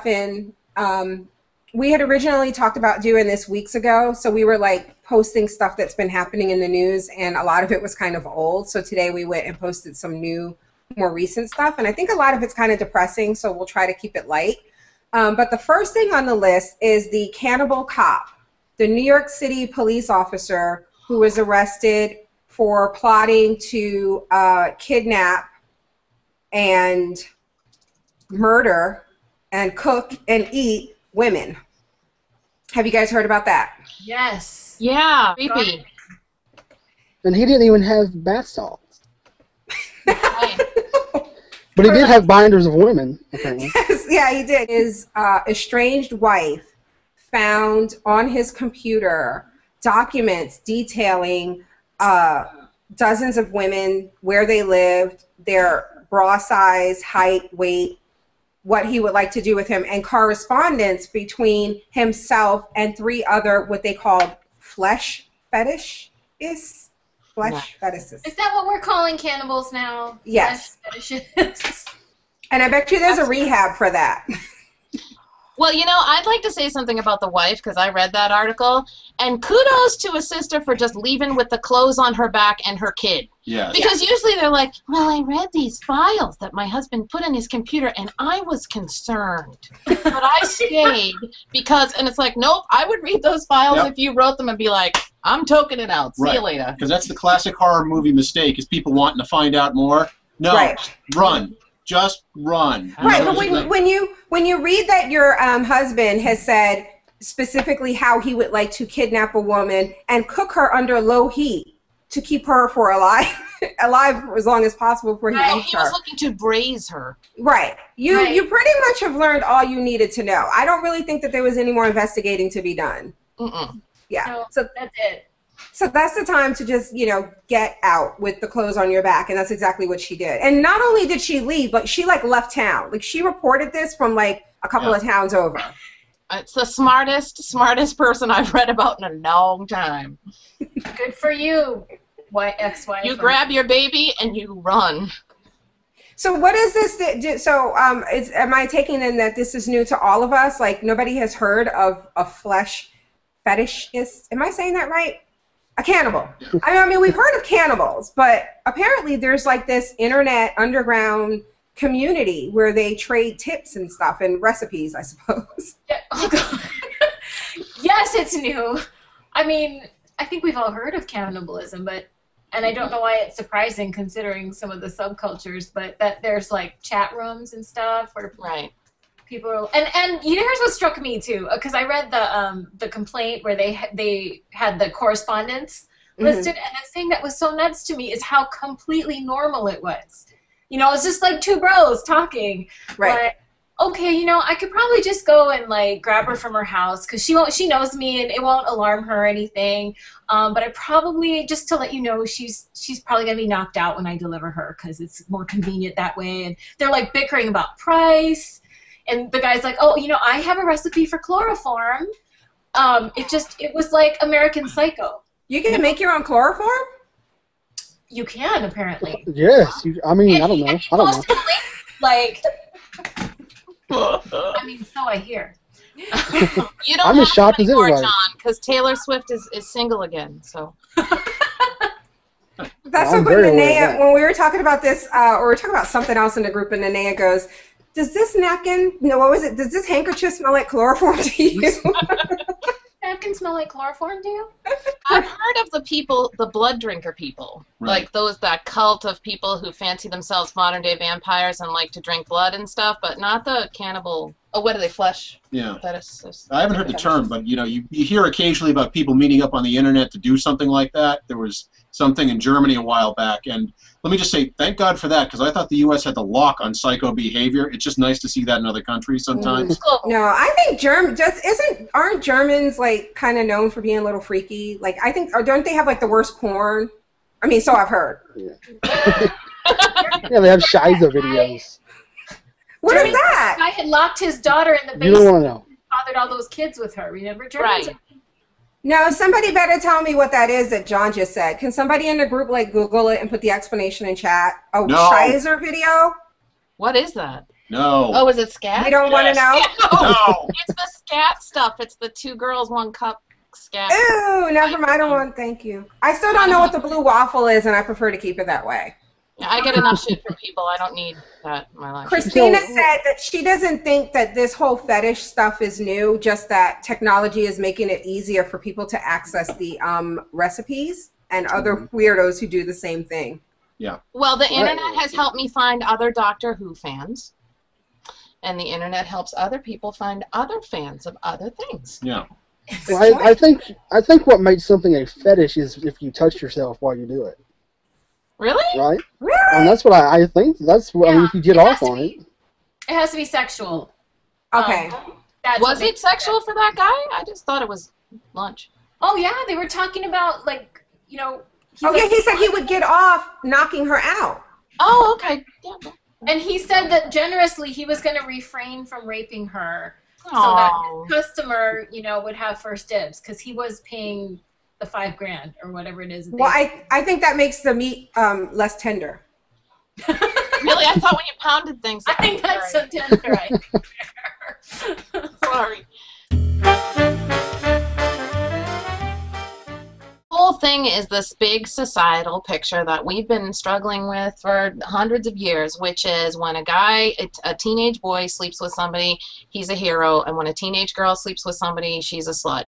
in. We had originally talked about doing this weeks ago, so we were like posting stuff that's been happening in the news, and a lot of it was kind of old. So today we went and posted some new, more recent stuff, and I think a lot of it's kind of depressing, so we'll try to keep it light. But the first thing on the list is the cannibal cop, the New York City police officer who was arrested for plotting to kidnap and murder and cook and eat women. Have you guys heard about that? Yes. Yeah. Creepy. And he didn't even have bath salts. Right. But he did have binders of women, apparently. Yes, yeah, he did. His estranged wife found on his computer documents detailing dozens of women, where they lived, their bra size, height, weight, what he would like to do with him, and correspondence between himself and 3 other what they called flesh fetishists. Flesh fetishists. Is that what we're calling cannibals now? Yes. Flesh fetishists. And I bet you there's a rehab for that. Well, you know, I'd like to say something about the wife, because I read that article, and kudos to a sister for just leaving with the clothes on her back and her kid. Yeah. Because usually they're like, well, I read these files that my husband put in his computer, and I was concerned. But I stayed because, and it's like, nope, I would read those files if you wrote them and be like, I'm toking it out. See you later. Because that's the classic horror movie mistake, is people wanting to find out more. No, run. Just run. Right, but when you read that your husband has said specifically how he would like to kidnap a woman and cook her under low heat to keep her for alive for as long as possible before he eats her. He was looking to braise her. Right. You pretty much have learned all you needed to know. I don't really think that there was any more investigating to be done. Yeah. No, so that's it. So that's the time to just, you know, get out with the clothes on your back, and that's exactly what she did. And not only did she leave, but she, like, left town. Like, she reported this from, like, a couple of towns over. It's the smartest person I've read about in a long time. Good for you, ex-wife. You grab your baby and you run. So what is this? So am I taking in that this is new to all of us? Like, nobody has heard of a flesh fetishist? Am I saying that right? A cannibal. I mean, we've heard of cannibals, but apparently there's like this internet underground community where they trade tips and stuff and recipes, I suppose. Yeah. Oh, God. Yes, it's new. I mean, I think we've all heard of cannibalism, and I don't know why it's surprising considering some of the subcultures, but that there's like chat rooms and stuff where people are, and you know, here's what struck me too, because I read the complaint where they had the correspondence listed, and the thing that was so nuts to me is how completely normal it was. You know, it's just like 2 bros talking. Right. But, okay, you know, I could probably just go and like grab her from her house because she knows me and it won't alarm her or anything. But I probably, just to let you know, she's probably gonna be knocked out when I deliver her because it's more convenient that way. And they're like bickering about price. And the guy's like, oh, you know, I have a recipe for chloroform. It was like American Psycho. You can make your own chloroform? You can, apparently. Yes. I mean, I don't know. Like, I mean, so I hear. You don't I'm as shocked as anymore, anybody. John, because Taylor Swift is single again, so. That's what when Nanea, when we were talking about this, or we were talking about something else in the group, and Nanea goes, does this napkin, no, what was it, does this handkerchief smell like chloroform to you? Napkin smell like chloroform to you? I've heard of the people, the blood drinker people, like that cult of people who fancy themselves modern-day vampires and like to drink blood and stuff, but not the cannibal. Oh, what are they, flesh? Yeah. Fetishists. I haven't heard the term, but you know, you hear occasionally about people meeting up on the internet to do something like that. There was something in Germany a while back, and let me just say thank God for that, because I thought the U.S. had the lock on psycho behavior. It's just nice to see that in other countries sometimes. No, I think aren't Germans like kind of known for being a little freaky? Like, I think, or don't they have like the worst porn? I mean, so I've heard. Yeah, yeah, they have Shiza videos. What is that? I had locked his daughter in the basement. You don't want to know. Fathered all those kids with her. Remember, Germans? Right. No, somebody better tell me what that is that John just said. Can somebody in the group like Google it and put the explanation in chat? Oh, No. Shizer video? What is that? No. Oh, is it scat? We don't want to Yes. know. No. It's the scat stuff. It's the 2 girls, 1 cup scat. Ooh, never mind. I don't want. Thank you. I still don't know what the blue waffle is, and I prefer to keep it that way. Yeah, I get enough shit from people. I don't need that in my life. Christina said that she doesn't think that this whole fetish stuff is new, just that technology is making it easier for people to access the recipes and other weirdos who do the same thing. Yeah. Well, the internet has helped me find other Doctor Who fans, and the internet helps other people find other fans of other things. Yeah. Well, I think what makes something a fetish is if you touch yourself while you do it. Really? Right? Really? And that's what I think. That's what I mean, if you get off on it. It has to be sexual. Okay. That's Was what they it sexual for that guy? I just thought it was lunch. Oh yeah, they were talking about like, you know. He said he would get off knocking her out. Oh, okay. Yeah. And he said that generously he was going to refrain from raping her, so that his customer, you know, would have first dibs because he was paying the $5,000 or whatever it is. Well, I think that makes the meat less tender. Really? I thought when you pounded things. I think that's so tender. Sorry. The whole thing is this big societal picture that we've been struggling with for hundreds of years, which is when a teenage boy sleeps with somebody, he's a hero, and when a teenage girl sleeps with somebody, she's a slut.